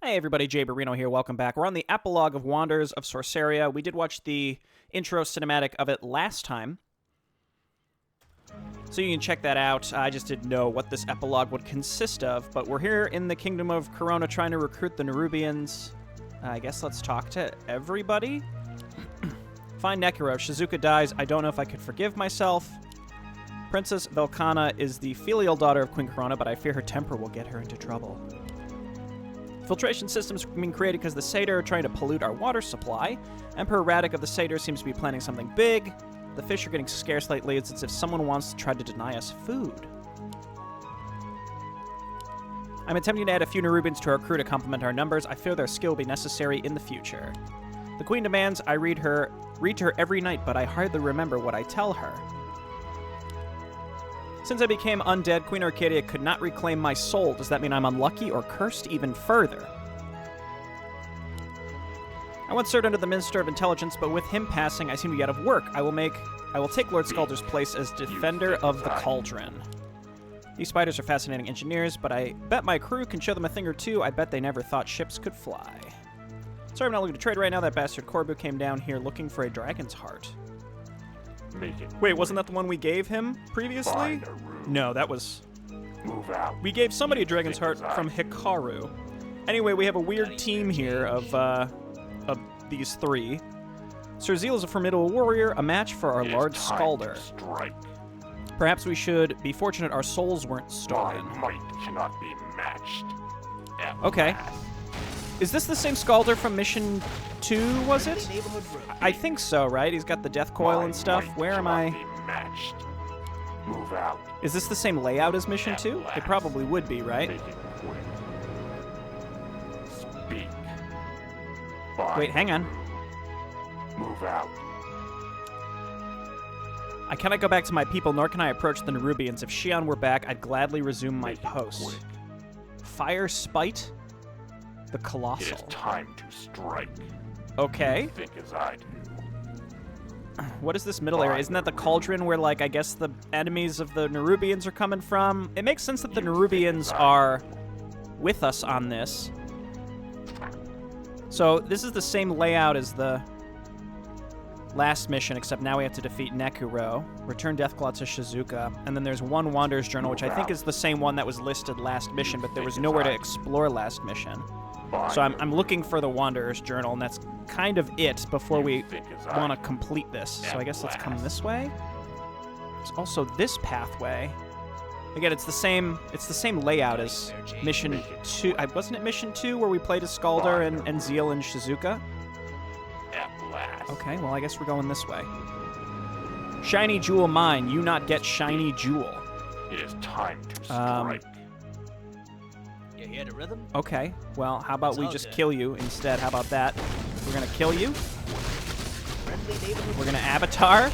Hey everybody, Jay Barino here, welcome back. We're on the epilogue of Wanderers of Sorceria. We did watch the intro cinematic of it last time, so you can check that out. I just didn't know what this epilogue would consist of, but we're here in the Kingdom of Corona trying to recruit the Nerubians. I guess let's talk to everybody. Find Nekurow. Shizuka dies. I don't know if I could forgive myself. Princess Velkana is the filial daughter of Queen Corona, but I fear her temper will get her into trouble. Filtration systems being created because the Satyr are trying to pollute our water supply. Emperor Radek of the Satyr seems to be planning something big. The fish are getting scarce lately. It's as if someone wants to try to deny us food. I'm attempting to add a few Nerubians to our crew to complement our numbers. I fear their skill will be necessary in the future. The Queen demands I read to her every night, but I hardly remember what I tell her. Since I became undead, Queen Arcadia could not reclaim my soul. Does that mean I'm unlucky or cursed even further? I once served under the Minister of Intelligence, but with him passing, I seem to be out of work. I will take Lord Scalder's place as Defender of the Cauldron. These spiders are fascinating engineers, but I bet my crew can show them a thing or two. I bet they never thought ships could fly. Sorry I'm not looking to trade right now. That bastard Corbu came down here looking for a dragon's heart. Wait, wasn't that the one we gave him previously? No, that was... Move out. We gave somebody a dragon's heart from Hikaru. Anyway, we have a weird team here of these three. Sir Zeal is a formidable warrior, a match for our Lord Scalder. Perhaps we should be fortunate our souls weren't stolen. My might cannot be matched. Okay. Is this the same Scalder from Mission 2, was it? I think so, right? He's got the death coil and stuff. Where am I? Move out. Is this the same layout as Mission 2? It probably would be, right? Speak. Wait, hang on. Move out. I cannot go back to my people, nor can I approach the Nerubians. If Shion were back, I'd gladly resume my post. Fire Spite? The Colossal. It is time to strike. Okay. Think as I do. What is this middle area? Isn't that the cauldron where, like, I guess the enemies of the Nerubians are coming from? It makes sense that the Nerubians are with us on this. So this is the same layout as the last mission, except now we have to defeat Nekurow, return Deathclaw to Shizuka, and then there's one Wanderer's Journal, which I think is the same one that was listed last mission, but there was nowhere to explore last mission. So I'm looking for the Wanderer's Journal, and that's kind of it before we want to complete this. So I guess let's come this way. There's also this pathway. Again, it's the same layout as Mission 2. Wasn't it Mission 2 where we played as Scalder and Zeal and Shizuka? Okay, well, I guess we're going this way. Shiny Jewel mine. You not get Shiny Jewel. It is time to strike. You hear the rhythm? Okay, well, how about we just kill you instead? How about that? We're gonna kill you. We're gonna Avatar.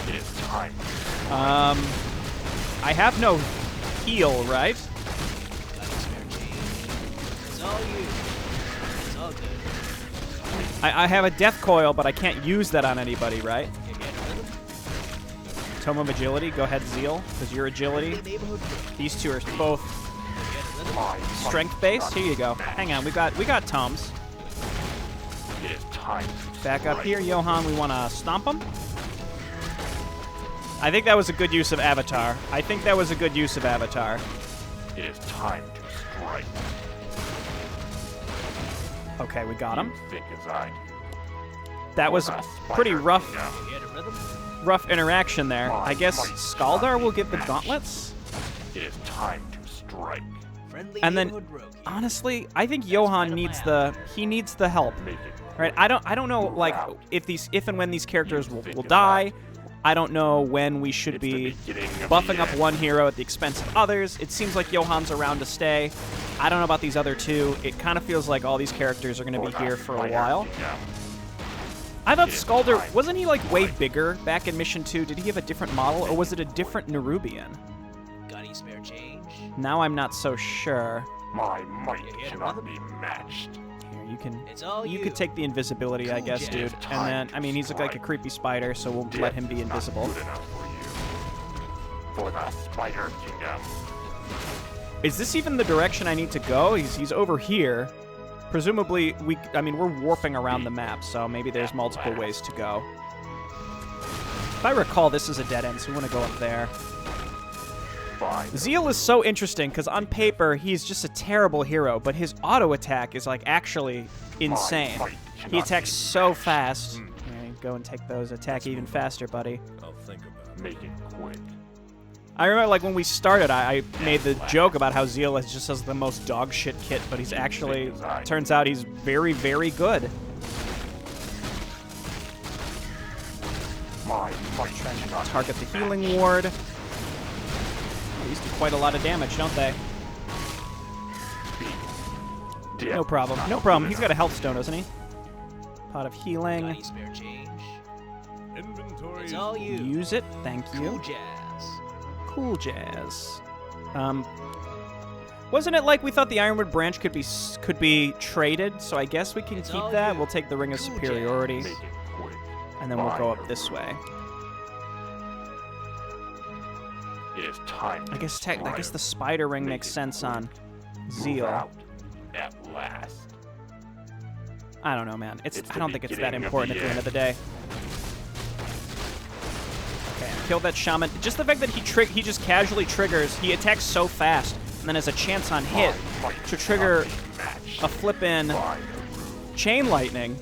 It is time. I have no heal, right? It's all you. It's all good. I have a death coil, but I can't use that on anybody, right? You hear the rhythm? Tome of Agility, go ahead, Zeal, because you're Agility. These two are both strength-based. Here you go. Hang on, we got Tomes. It is time. Back up here, Johan. We want to stomp him. I think that was a good use of Avatar. It is time to strike. Okay, we got him. Think as I do. That was pretty rough. You hear the rhythm? Rough interaction there. I guess Scaldar will give the gauntlets. It is time to strike. Friendly And then, neighborhood rogue. honestly, I think Johan needs the help. Make it Right? I don't know like if and when these characters will die. I don't know when we should be buffing up one hero at the expense of others. It seems like Johan's around to stay. I don't know about these other two. It kind of feels like all these characters are going to be here for a while. I thought Scalder, wasn't he like way bigger back in Mission 2? Did he have a different model, or was it a different Nerubian? Got any spare change? Now I'm not so sure. My might cannot be matched. Here, It's all you you. could take the invisibility, I guess, dude. And then, I mean, he's like a creepy spider, so we'll let him be invisible. Good enough for you. For the Spider Kingdom. Is this even the direction I need to go? He's over here. Presumably, we're warping around the map, so maybe there's multiple ways to go. If I recall, this is a dead end, so we want to go up there. Zeal is so interesting, because on paper, he's just a terrible hero, but his auto attack is, like, actually insane. He attacks so fast. Okay, go and take those. Attack even faster, buddy. I'll think about it. Make it quick. I remember, like, when we started, I made the joke about how Zeal just has the most dog shit kit, but he's actually, turns out he's very, very good. Trying to target the healing ward. These do quite a lot of damage, don't they? No problem. No problem. He's got a health stone, doesn't he? Pot of healing. Got any spare change? Inventory. It's all you. Use it. Thank you. Cool jazz. Cool jazz. Wasn't it like we thought the Ironwood branch could be traded? So I guess we can It's keep all that. you. We'll take the Ring of Cool Superiority, jazz. and then we'll go up this way. It is time. I guess the spider ring makes sense on Zeal. At last. I don't know, man. It's I the don't think it's that beginning of important the at the end of the day. Okay, kill that shaman. Just the fact that he just casually triggers. He attacks so fast, and then has a chance on hit to trigger a flippin' chain lightning.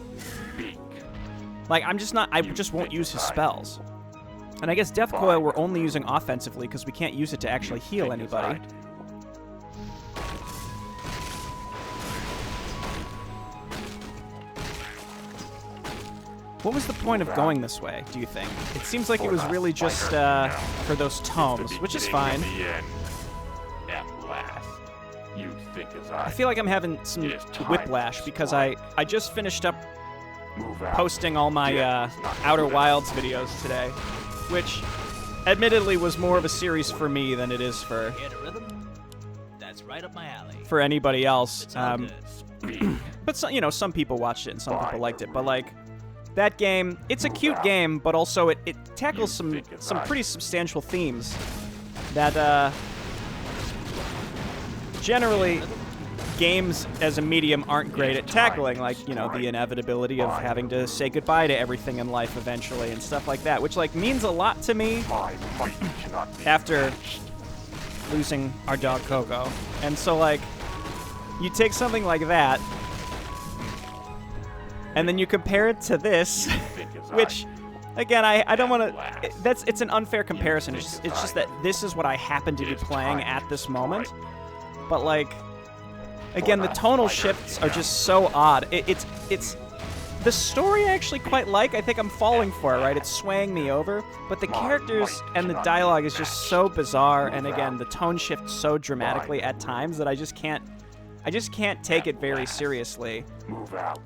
Like, I just won't use his spells. And I guess Death Coil we're only using offensively because we can't use it to actually heal anybody. What was the point of going this way, do you think? It seems like it was really just for those tomes, which is fine. At last. You think as I feel like I'm having some whiplash because I just finished up posting all my Outer Wilds videos today, which admittedly was more of a series for me than it is for Hear the rhythm? That's right up my alley. for anybody else. It's all good. But some people watched it and some people liked it. But like that game, it's a cute game, but also it tackles some pretty substantial themes that generally games as a medium aren't great at tackling, like, the inevitability of having to say goodbye to everything in life eventually and stuff like that, which like means a lot to me after losing our dog Coco. And so like you take something like that and then you compare it to this, which again, I don't want to. It's an unfair comparison. It's just that this is what I happen to be playing at this moment. But like, again, the tonal shifts are just so odd. It's the story I actually quite like. I think I'm falling for it, right? It's swaying me over. But the characters and the dialogue is just so bizarre, and again, the tone shifts so dramatically at times that I just can't take it very seriously. Move out.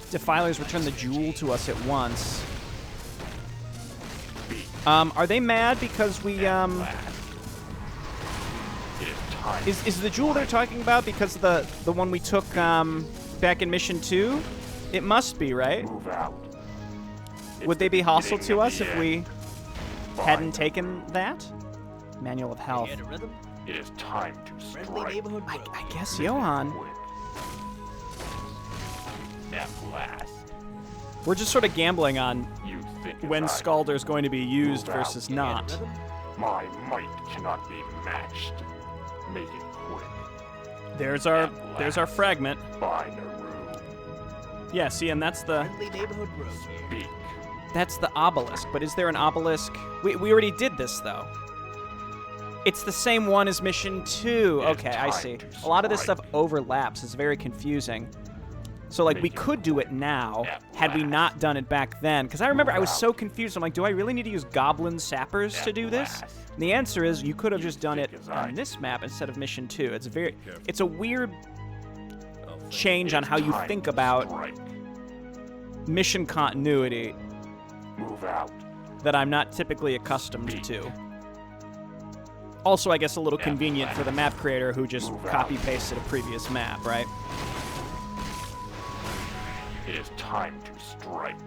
Defilers return the jewel to us at once. Are they mad because we Is the jewel they're talking about because the one we took back in Mission 2? It must be, right? Move out. Would they be hostile to us if we hadn't taken that? Manual of Health. Hear the rhythm? It is time to Friendly strike. neighborhood I road. guess Johan. At last. We're just sort of gambling on You think as when I. Scalder's going to be used versus Hear the not. rhythm? My might cannot be matched. Make it quick. There's our fragment. By Nekurow. Yeah, see, and that's the Friendly neighborhood road here. Speak. obelisk. But is there an obelisk? We already did this though. It's the same one as Mission 2. It's Okay, I time see. to A lot of this strike. stuff overlaps. It's very confusing. So, like, we Make it could do it now, at had we last. not done it back then. Because I remember I was Move so confused. I'm like, do I really need to use goblin sappers to At do this? last. And the answer is you could have You just done it think as I on do. this map instead of Mission 2. Careful. It's a weird I'll think. change on It's how you time think to about strike. mission continuity Move out. that I'm not typically accustomed to. Also, I guess a little At convenient for the map creator who just Move out. copy-pasted a previous map, right? It is time to strike.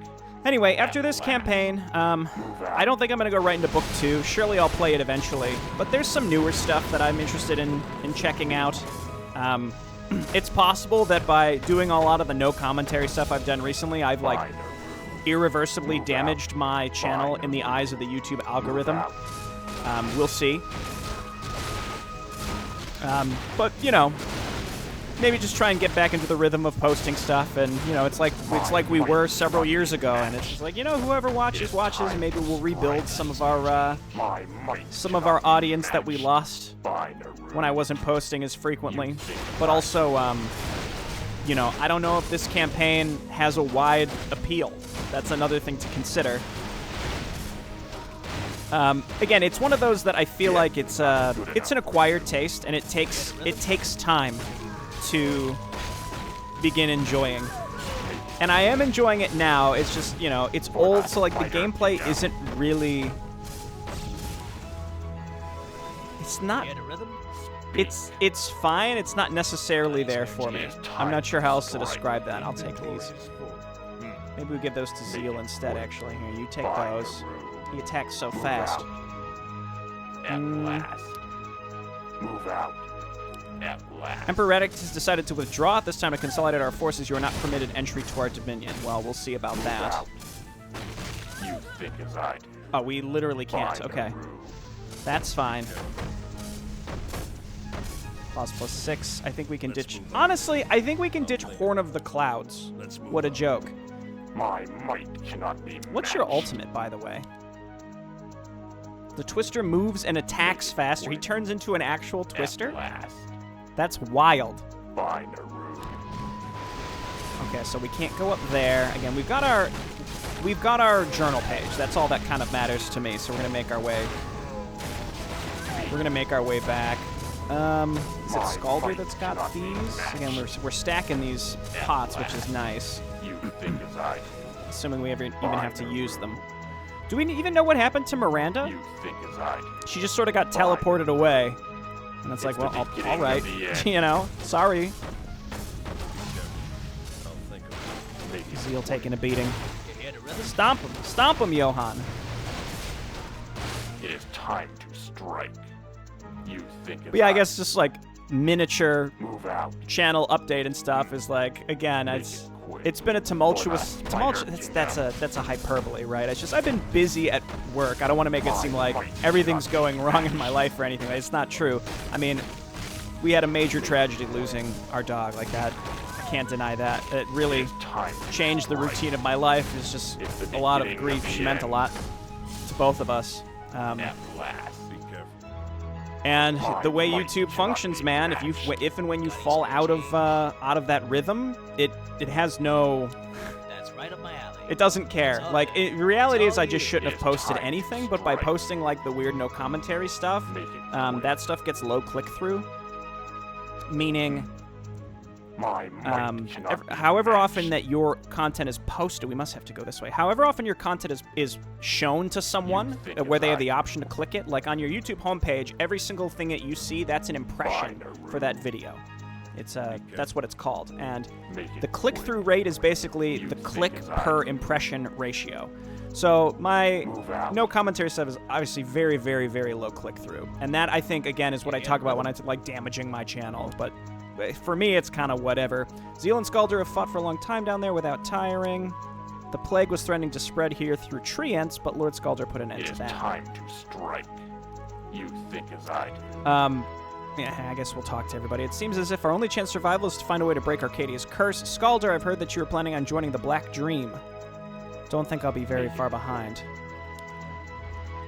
Anyway, after this campaign, I don't think I'm going to go right into Book 2. Surely I'll play it eventually. But there's some newer stuff that I'm interested in checking out. It's possible that by doing a lot of the no commentary stuff I've done recently, I've, like, irreversibly damaged my channel in the eyes of the YouTube algorithm. We'll see. But, you know, maybe just try and get back into the rhythm of posting stuff, and you know, it's like we were several years ago, and it's just like, you know, whoever watches, and maybe we'll rebuild some of our audience that we lost when I wasn't posting as frequently. But also, you know, I don't know if this campaign has a wide appeal. That's another thing to consider. Again, it's one of those that I feel like it's an acquired taste, and it takes time to begin enjoying. And I am enjoying it now. It's just, you know, it's old, so like the gameplay isn't really... It's not... It's fine. It's not necessarily there for me. I'm not sure how else to describe that. I'll take these. Maybe we give those to Zeal instead, actually. Here, you take those. He attacks so fast. At last. Move out. At last. Emperor Reddick has decided to withdraw at this time to consolidate our forces. You are not permitted entry to our dominion. Well, we'll see about that. You think as I do. Oh, we literally can't. Okay. That's fine. +6. I think we can ditch... Honestly, I think we can ditch Horn of the Clouds. What a joke. My might cannot be What's your matched. ultimate, by the way? The Twister moves and attacks faster. He turns into an actual Twister? At last. That's wild. By Nekurow. Okay, so we can't go up there. Again, we've got our journal page. That's all that kind of matters to me. So we're gonna make our way. We're gonna make our way back. Is it Scalder that's got these? Again, we're stacking these pots, which is nice. You think as I do. Assuming we ever even have to use them. Do we even know what happened to Miranda? You think as I do. She just sort of got teleported away. And it's like, well, all right. You know, sorry. Zeal taking a beating. Stomp him, Johan. It is time to strike. You think as But yeah, I I guess just like miniature move out. channel update and stuff is like, again, it's been a tumultuous. That's a hyperbole, right? It's just I've been busy at work. I don't want to make it seem like everything's going wrong in my life or anything. It's not true. I mean, we had a major tragedy losing our dog like that. I can't deny that. It really changed the routine of my life. It's just a lot of grief. She meant a lot to both of us. At last. And the way YouTube functions, man, if and when you fall out of that rhythm, it has no. That's right up my alley. It doesn't care. Like, reality is I just shouldn't have posted anything, but by posting like the weird no commentary stuff, that stuff gets low click through. Meaning, however often that your content is posted, we must have to go this way. However often your content is shown to someone, where they have the option to click it, like on your YouTube homepage, every single thing that you see, that's an impression for that video. It's that's what it's called. And the click-through rate is basically the click per impression ratio. So my no commentary stuff is obviously very, very, very low click-through. And that, I think, again, is what I talk about when I like damaging my channel. But for me, it's kind of whatever. Zeal and Scalder have fought for a long time down there without tiring. The plague was threatening to spread here through Treants, but Lord Scalder put an end to that. It is time to strike. You think as I do. Yeah, I guess we'll talk to everybody. It seems as if our only chance of survival is to find a way to break Arcadia's curse. Scalder, I've heard that you were planning on joining the Black Dream. Don't think I'll be very far behind.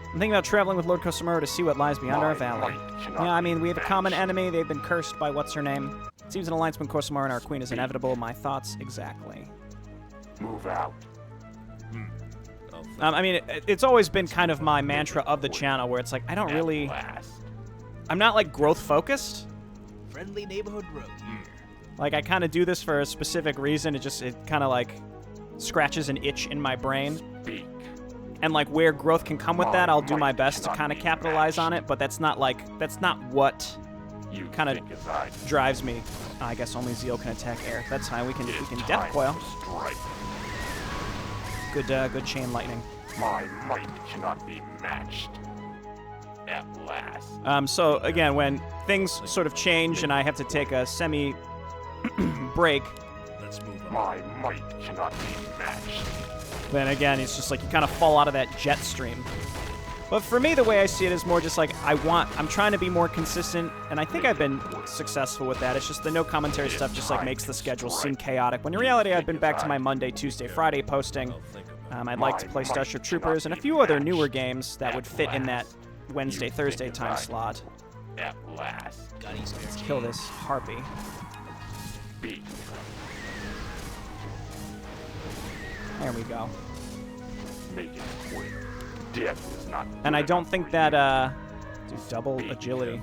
I'm thinking about traveling with Lord Kosamura to see what lies beyond our valley. Yeah, I mean, we have a common enemy. They've been cursed by what's-her-name. It seems an alliance between Kosamura and our queen is inevitable. My thoughts exactly. Move out. I mean, it's always been kind of my mantra of the channel, where it's like, I don't really... I'm not, like, growth-focused. Friendly neighborhood road here. Like, I kind of do this for a specific reason. It kind of, like, scratches an itch in my brain. And, like, where growth can come with that, I'll do my best to kind of capitalize on it, but that's not what kind of drives me. I guess only Zeal can attack air. That's fine. We can Death Coil. Good chain lightning. My might cannot be matched. At last. So again, when things sort of change and I have to take a semi break, Let's move on. My might cannot be matched. then again, it's just like you kind of fall out of that jet stream. But for me, the way I see it is more just like I'm trying to be more consistent, and I think I've been successful with that. It's just the no commentary stuff just like makes the schedule seem chaotic. When in reality, I've been back to my Monday, Tuesday, Friday posting. I'll think about I'd like to play Starship Troopers and a few other newer games that would fit in that Wednesday, Thursday time slot. At last. Got any spare Kill change? this harpy. Beat. There we go. Make it quick. Death is not. And I good don't enough think for that, you. double agility.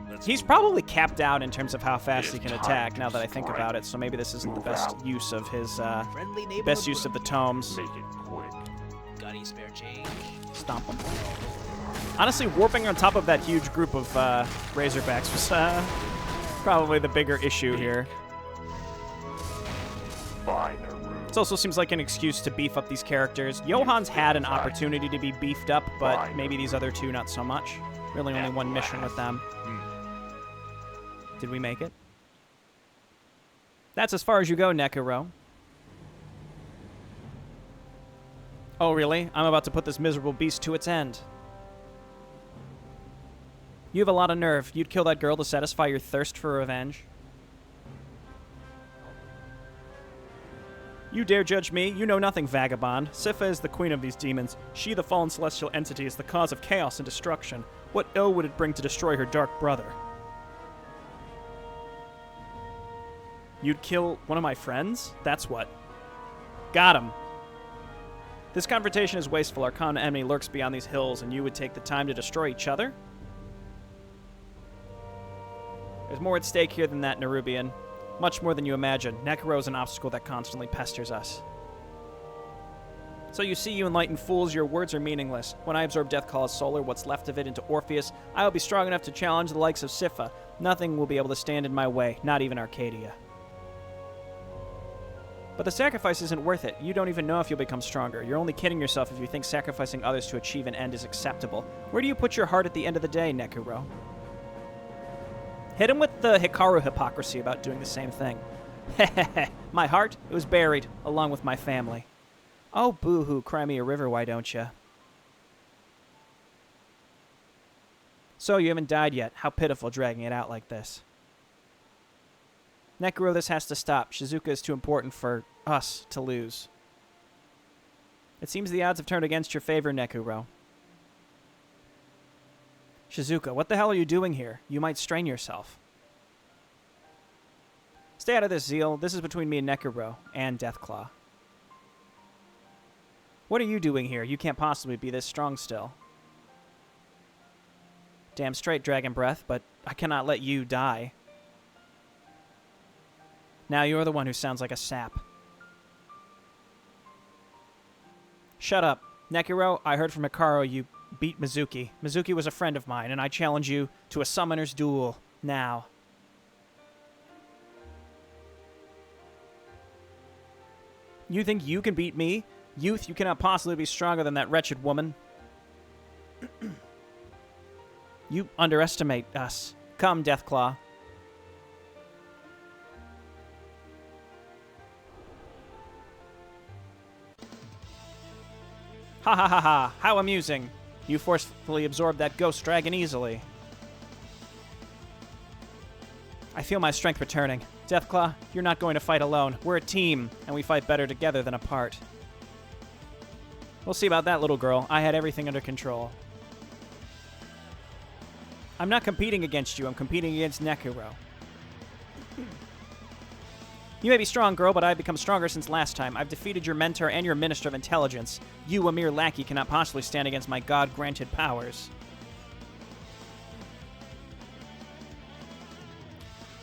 Let's He's move probably capped out in terms of how fast he It can is attack, time now to that I think strike. about it, so maybe this isn't the Move best out. use of his, Friendly neighborhood best use of the road. tomes. Make it quick. Got any spare change? Stomp him. Honestly, warping on top of that huge group of Razorbacks was probably the bigger issue here. Fine, Naru. It also seems like an excuse to beef up these characters. Johan's had an opportunity to be beefed up, but maybe these other two not so much. Really only one mission with them. Did we make it? That's as far as you go, Nekurow. Oh, really? I'm about to put this miserable beast to its end. You have a lot of nerve. You'd kill that girl to satisfy your thirst for revenge? You dare judge me? You know nothing, vagabond. Sipha is the queen of these demons. She, the fallen celestial entity, is the cause of chaos and destruction. What ill would it bring to destroy her dark brother? You'd kill one of my friends? That's what. Got him. This confrontation is wasteful. Our common enemy lurks beyond these hills, and you would take the time to destroy each other? There's more at stake here than that, Nerubian. Much more than you imagine. Nekurow is an obstacle that constantly pesters us. So you see, you enlightened fools, your words are meaningless. When I absorb Deathclaw's soul, or what's left of it, into Orpheus, I will be strong enough to challenge the likes of Sipha. Nothing will be able to stand in my way, not even Arcadia. But the sacrifice isn't worth it. You don't even know if you'll become stronger. You're only kidding yourself if you think sacrificing others to achieve an end is acceptable. Where do you put your heart at the end of the day, Nekurow? Hit him with the Hikaru hypocrisy about doing the same thing. Hehehe. My heart, it was buried, along with my family. Oh, boo-hoo, cry me a river, why don't you? So, you haven't died yet. How pitiful dragging it out like this. Nekurow, this has to stop. Shizuka is too important for us to lose. It seems the odds have turned against your favor, Nekurow. Shizuka, what the hell are you doing here? You might strain yourself. Stay out of this, Zeal. This is between me and Nekurow, and Deathclaw. What are you doing here? You can't possibly be this strong still. Damn straight, Dragon Breath, but I cannot let you die. Now you're the one who sounds like a sap. Shut up. Nekurow, I heard from Hikaru you beat Mizuki. Mizuki was a friend of mine, and I challenge you to a summoner's duel. Now. You think you can beat me? Youth, you cannot possibly be stronger than that wretched woman. You underestimate us. Come, Deathclaw. Ha ha ha ha, how amusing. You forcefully absorbed that ghost dragon easily. I feel my strength returning. Deathclaw, you're not going to fight alone. We're a team, and we fight better together than apart. We'll see about that, little girl. I had everything under control. I'm not competing against you. I'm competing against Nekurow. You may be strong, girl, but I've become stronger since last time. I've defeated your mentor and your Minister of Intelligence. You, a mere lackey, cannot possibly stand against my God-granted powers.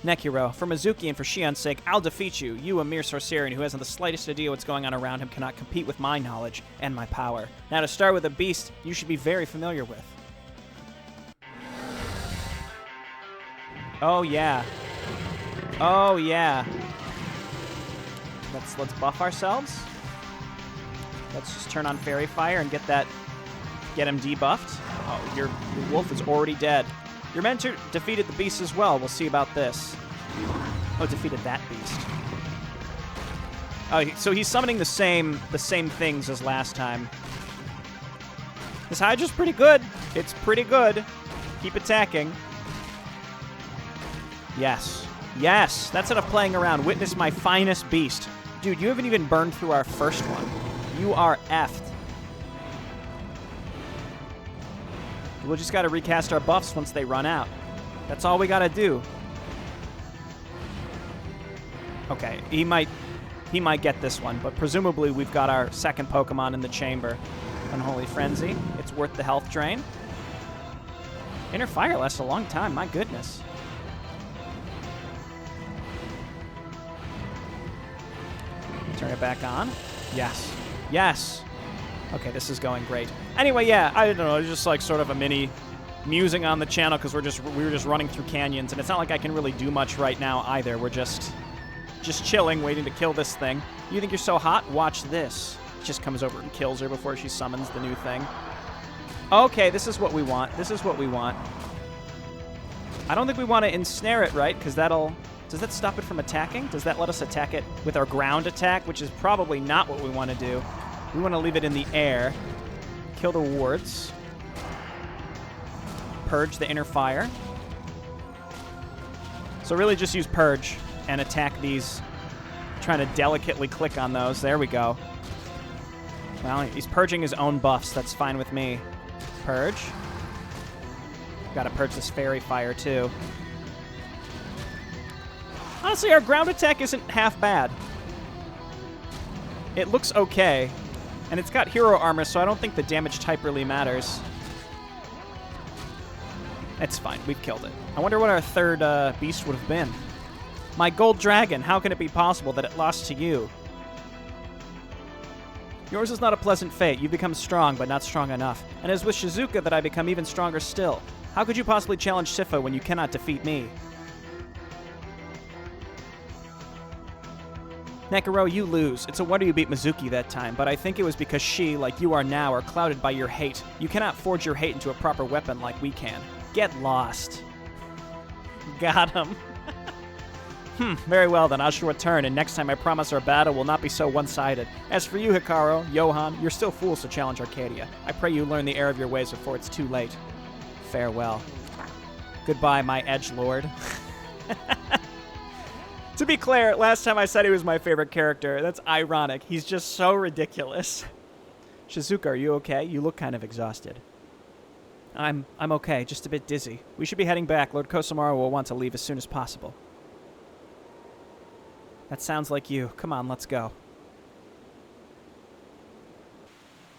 Nekurow, for Mizuki and for Shion's sake, I'll defeat you. You, a mere Sorcerian who hasn't the slightest idea what's going on around him, cannot compete with my knowledge and my power. Now, to start with a beast you should be very familiar with. Oh, yeah. Oh, yeah. Let's buff ourselves. Let's just turn on Fairy Fire and get him debuffed. Oh, your wolf is already dead. Your mentor defeated the beast as well. We'll see about this. Oh, defeated that beast. Oh, so he's summoning the same things as last time. This Hydra's pretty good. It's pretty good. Keep attacking. Yes. Yes. That's enough playing around. Witness my finest beast. Dude, you haven't even burned through our first one. You are effed. We'll just got to recast our buffs once they run out. That's all we got to do. Okay, he might get this one, but presumably we've got our second Pokemon in the chamber. Unholy Frenzy. It's worth the health drain. Inner Fire lasts a long time, my goodness. Turn it back on. Yes. Yes. Okay, this is going great. Anyway, yeah, I don't know, it's just like sort of a mini musing on the channel because we were just running through canyons, and it's not like I can really do much right now either. We're just chilling, waiting to kill this thing. You think you're so hot? Watch this. Just comes over and kills her before she summons the new thing. Okay, this is what we want. This is what we want. I don't think we want to ensnare it, right? Because does that stop it from attacking? Does that let us attack it with our ground attack, which is probably not what we want to do. We want to leave it in the air. Kill the wards. Purge the inner fire. So really just use Purge and attack these. Trying to delicately click on those. There we go. Well, he's purging his own buffs. That's fine with me. Purge. Gotta purge this Fairy Fire, too. Honestly, our ground attack isn't half bad. It looks okay. And it's got hero armor, so I don't think the damage type really matters. It's fine. We've killed it. I wonder what our third beast would have been. My gold dragon. How can it be possible that it lost to you? Yours is not a pleasant fate. You've become strong, but not strong enough. And it is with Shizuka that I become even stronger still. How could you possibly challenge Sifa when you cannot defeat me? Nekurow, you lose. It's a wonder you beat Mizuki that time, but I think it was because she, like you are now, are clouded by your hate. You cannot forge your hate into a proper weapon like we can. Get lost. Got him. Very well then, I shall return, and next time I promise our battle will not be so one-sided. As for you, Hikaru, Johan, you're still fools to challenge Arcadia. I pray you learn the error of your ways before it's too late. Farewell. Goodbye, my edgelord. To be clear, last time I said he was my favorite character. That's ironic. He's just so ridiculous. Shizuka, are you okay? You look kind of exhausted. I'm okay, just a bit dizzy. We should be heading back. Lord Kosamaro will want to leave as soon as possible. That sounds like you. Come on, let's go.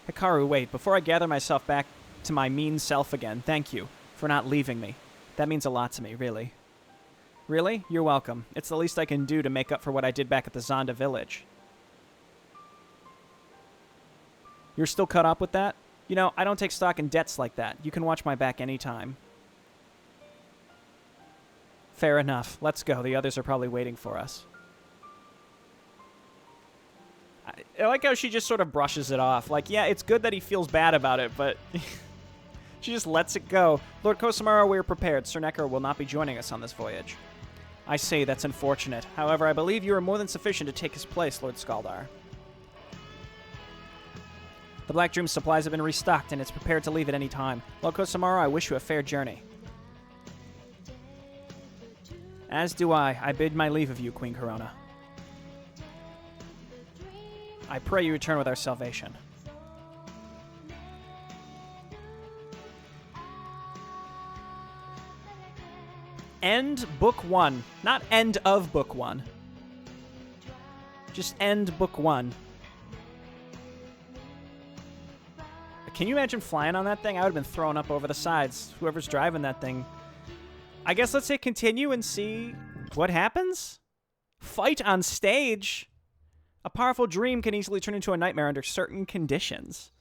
Hikaru, wait. Before I gather myself back to my mean self again, thank you for not leaving me. That means a lot to me, really. Really? You're welcome. It's the least I can do to make up for what I did back at the Zonda village. You're still caught up with that? You know, I don't take stock in debts like that. You can watch my back anytime. Fair enough. Let's go. The others are probably waiting for us. I like how she just sort of brushes it off. Like, yeah, it's good that he feels bad about it, but she just lets it go. Lord Kosamaro, we are prepared. Sir Nekurow will not be joining us on this voyage. I see, that's unfortunate. However, I believe you are more than sufficient to take his place, Lord Skaldar. The Black Dream's supplies have been restocked, and it's prepared to leave at any time. Lord Kosamaro, I wish you a fair journey. As do I. I bid my leave of you, Queen Corona. I pray you return with our salvation. End Book 1. Not end of Book 1. Just end Book 1. Can you imagine flying on that thing? I would have been thrown up over the sides. Whoever's driving that thing. I guess let's hit continue and see what happens. Fight on stage. A powerful dream can easily turn into a nightmare under certain conditions.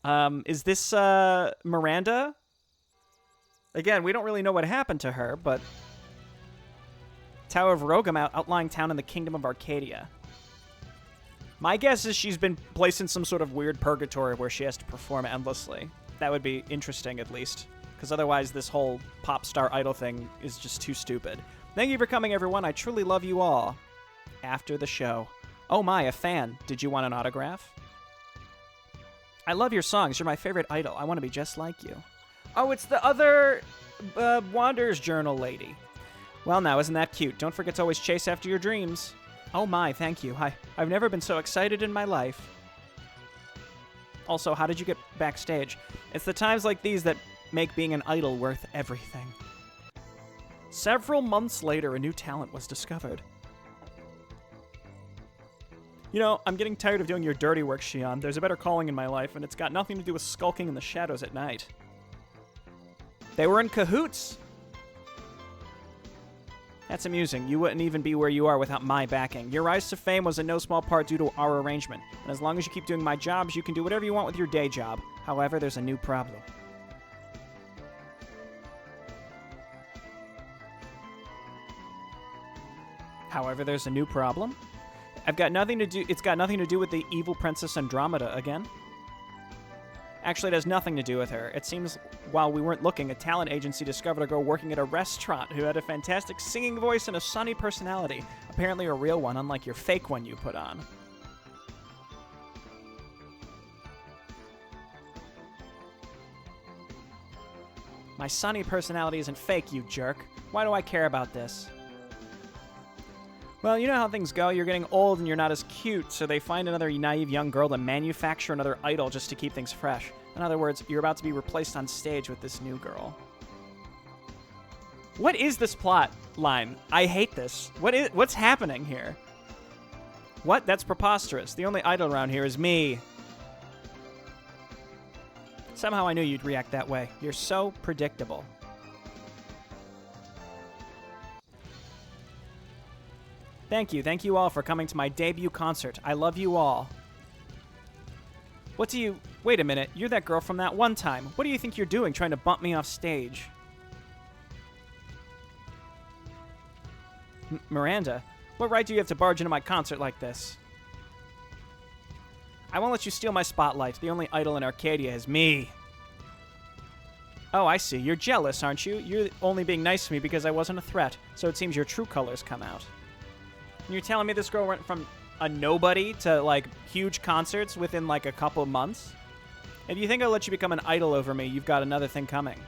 Is this Miranda? Again, we don't really know what happened to her, but Tower of Rogam, outlying town in the Kingdom of Arcadia. My guess is she's been placed in some sort of weird purgatory where she has to perform endlessly. That would be interesting, at least. Because otherwise this whole pop star idol thing is just too stupid. Thank you for coming, everyone. I truly love you all. After the show. Oh my, a fan. Did you want an autograph? I love your songs. You're my favorite idol. I want to be just like you. Oh, it's the other Wanderer's Journal lady. Well, now, isn't that cute? Don't forget to always chase after your dreams. Oh my, thank you. I've never been so excited in my life. Also, how did you get backstage? It's the times like these that make being an idol worth everything. Several months later, a new talent was discovered. You know, I'm getting tired of doing your dirty work, Shion. There's a better calling in my life, and it's got nothing to do with skulking in the shadows at night. They were in cahoots. That's amusing. You wouldn't even be where you are without my backing. Your rise to fame was in no small part due to our arrangement. And as long as you keep doing my jobs, you can do whatever you want with your day job. However, there's a new problem. It's got nothing to do with the evil Princess Andromeda again. Actually, it has nothing to do with her. It seems while we weren't looking, a talent agency discovered a girl working at a restaurant who had a fantastic singing voice and a sunny personality. Apparently a real one, unlike your fake one you put on. My sunny personality isn't fake, you jerk. Why do I care about this? Well, you know how things go. You're getting old and you're not as cute, so they find another naive young girl to manufacture another idol just to keep things fresh. In other words, you're about to be replaced on stage with this new girl. What is this plot line? I hate this. What's happening here? What? That's preposterous. The only idol around here is me. Somehow I knew you'd react that way. You're so predictable. Thank you. Thank you all for coming to my debut concert. I love you all. Wait a minute. You're that girl from that one time. What do you think you're doing trying to bump me off stage? Miranda, what right do you have to barge into my concert like this? I won't let you steal my spotlight. The only idol in Arcadia is me. Oh, I see. You're jealous, aren't you? You're only being nice to me because I wasn't a threat. So it seems your true colors come out. And you're telling me this girl went from a nobody to, like, huge concerts within, like, a couple of months? If you think I'll let you become an idol over me, you've got another thing coming.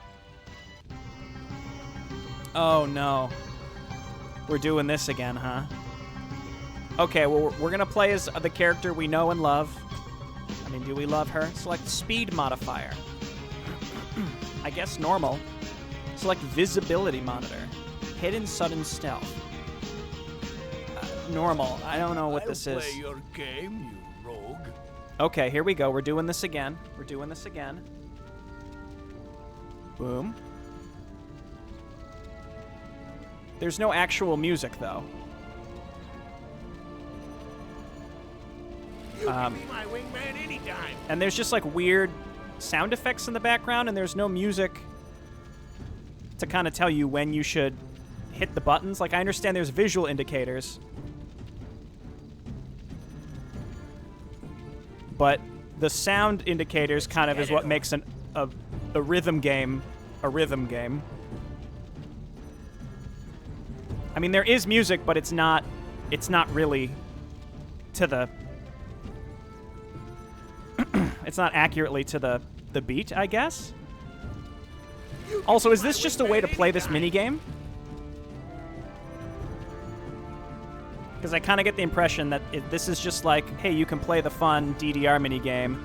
Oh, no. We're doing this again, huh? Okay, well, we're going to play as the character we know and love. I mean, do we love her? Select speed modifier. I guess normal. Select visibility monitor. Hidden sudden stealth. Normal. I don't know what this is. Play your game, you rogue. Okay, here we go. We're doing this again. Boom. There's no actual music, though. You can be my wingman anytime. And there's just, like, weird sound effects in the background, and there's no music to kind of tell you when you should hit the buttons. Like, I understand there's visual indicators, but the sound indicators kind of is what makes a rhythm game a rhythm game. I mean, there is music, but it's not really to the it's not accurately to the beat, I guess. Also, is this just a way to play this minigame? Because I kind of get the impression that this is just like, hey, you can play the fun DDR minigame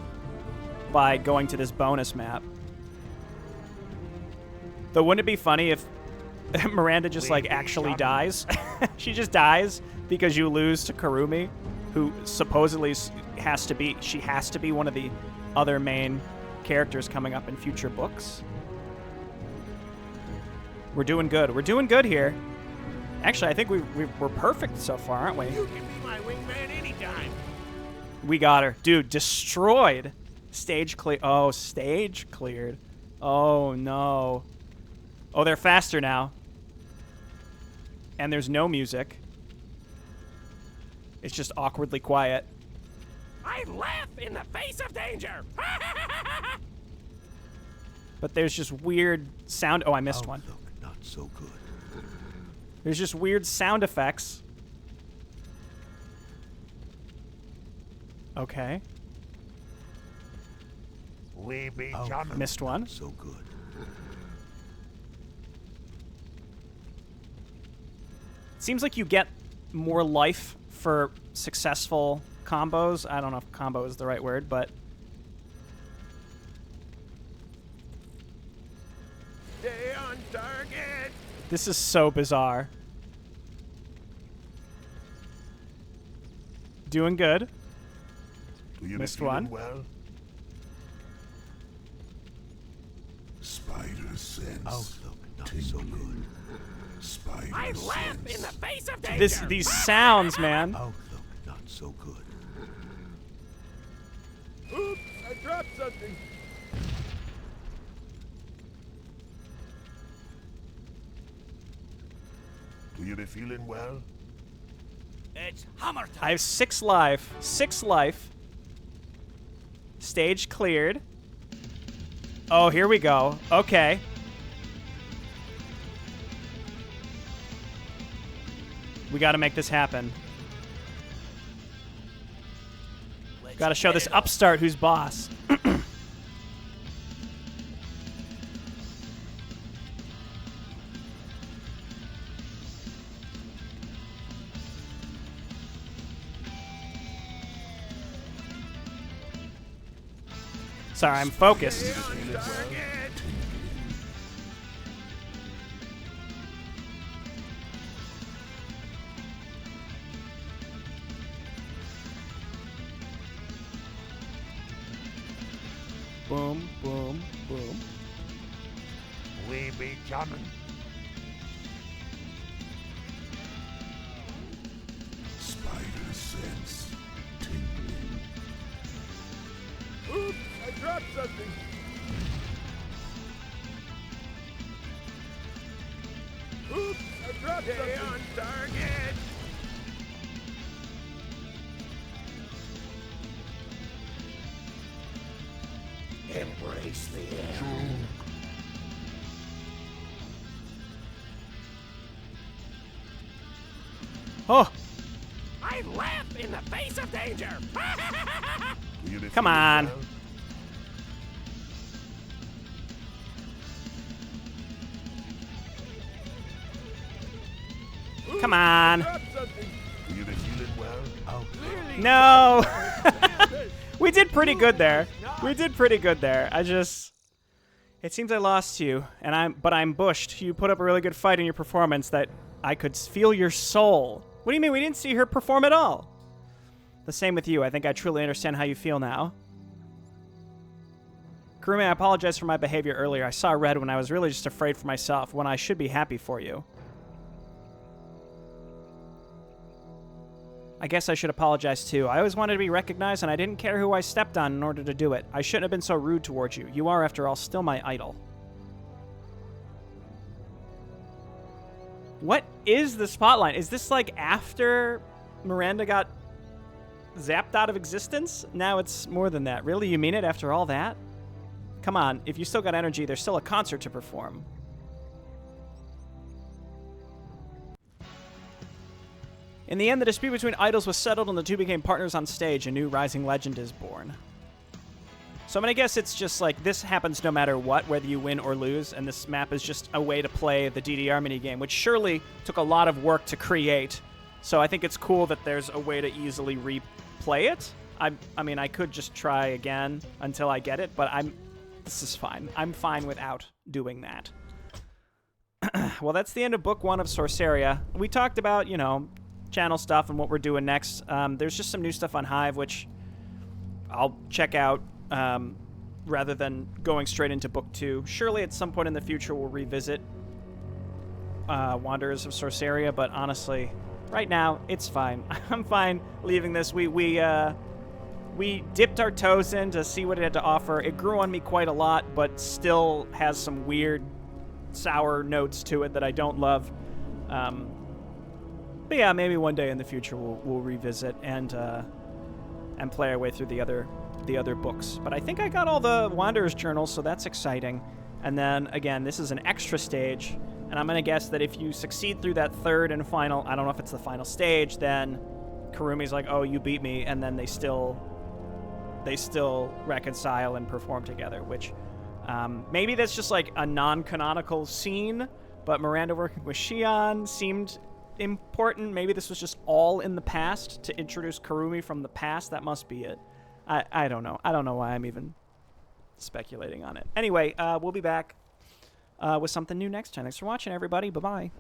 by going to this bonus map. Though, wouldn't it be funny if Miranda just, like, actually dies? She just dies because you lose to Kurumi, who supposedly has to be one of the other main characters coming up in future books. We're doing good. We're doing good here. Actually, I think we're perfect so far, aren't we? You can be my wingman anytime. We got her. Dude, destroyed. Stage clear. Oh, stage cleared. Oh, no. Oh, they're faster now. And there's no music. It's just awkwardly quiet. I laugh in the face of danger. But there's just weird sound. Oh, I missed one. Outlook not so good. There's just weird sound effects. Okay. We be Outlook jamming. Missed one. not so good. Seems like you get more life for successful combos. I don't know if combo is the right word, but Stay on target. this is so bizarre. Doing good. Do you Missed be feeling one. well? Spider sense. Outlook not so good. Spider I laugh sense. in the face of danger. These sounds, man. Outlook not so good. Oops, I dropped something. Do you be feeling well? It's hammer time. I have 6 life. 6 life. Stage cleared. Oh, here we go. Okay. We got to make this happen. Let's Got to show get this it on. upstart who's boss. Sorry, I'm focused. On target. Boom, boom, boom. We be jamming. Spider sense. Tingling. Oops, I dropped something. Oops, I dropped something. Stay on target. Embrace the end. Oh, I laugh in the face of danger. Do you be Come feeling on. well? come on. Dropped something. Do you be feeling well? Outlook. No. We did pretty good there. We did pretty good there. It seems I lost you, but I'm bushed. You put up a really good fight in your performance that I could feel your soul. What do you mean we didn't see her perform at all? The same with you. I think I truly understand how you feel now. Kurumi, I apologize for my behavior earlier. I saw red when I was really just afraid for myself, when I should be happy for you. I guess I should apologize too. I always wanted to be recognized, and I didn't care who I stepped on in order to do it. I shouldn't have been so rude towards you. You are, after all, still my idol. What is the spotlight? Is this like after Miranda got zapped out of existence? Now it's more than that. Really? You mean it after all that? Come on, if you still got energy, there's still a concert to perform. In the end, the dispute between idols was settled and the two became partners on stage. A new rising legend is born. So I'm going to guess it's just like this happens no matter what, whether you win or lose, and this map is just a way to play the DDR minigame, which surely took a lot of work to create. So I think it's cool that there's a way to easily replay it. I mean, I could just try again until I get it, but this is fine. I'm fine without doing that. Well, that's the end of Book 1 of Sorceria. We talked about, channel stuff and what we're doing next. There's just some new stuff on Hive, which I'll check out rather than going straight into Book 2. Surely at some point in the future we'll revisit Wanderers of Sorceria, but honestly, right now, it's fine. I'm fine leaving this. We dipped our toes in to see what it had to offer. It grew on me quite a lot, but still has some weird, sour notes to it that I don't love. But yeah, maybe one day in the future we'll revisit. And and play our way through the other books. But I think I got all the Wanderer's journals, so that's exciting. And then again, this is an extra stage, and I'm gonna guess that if you succeed through that third and final, I don't know if it's the final stage, then Kurumi's like, oh, you beat me, and then they still reconcile and perform together, which maybe that's just like a non-canonical scene, but Miranda working with Shion seemed important. Maybe this was just all in the past to introduce Kurumi from the past. That must be it. I don't know. I don't know why I'm even speculating on it. Anyway, we'll be back with something new next time. Thanks for watching, everybody. Bye-bye.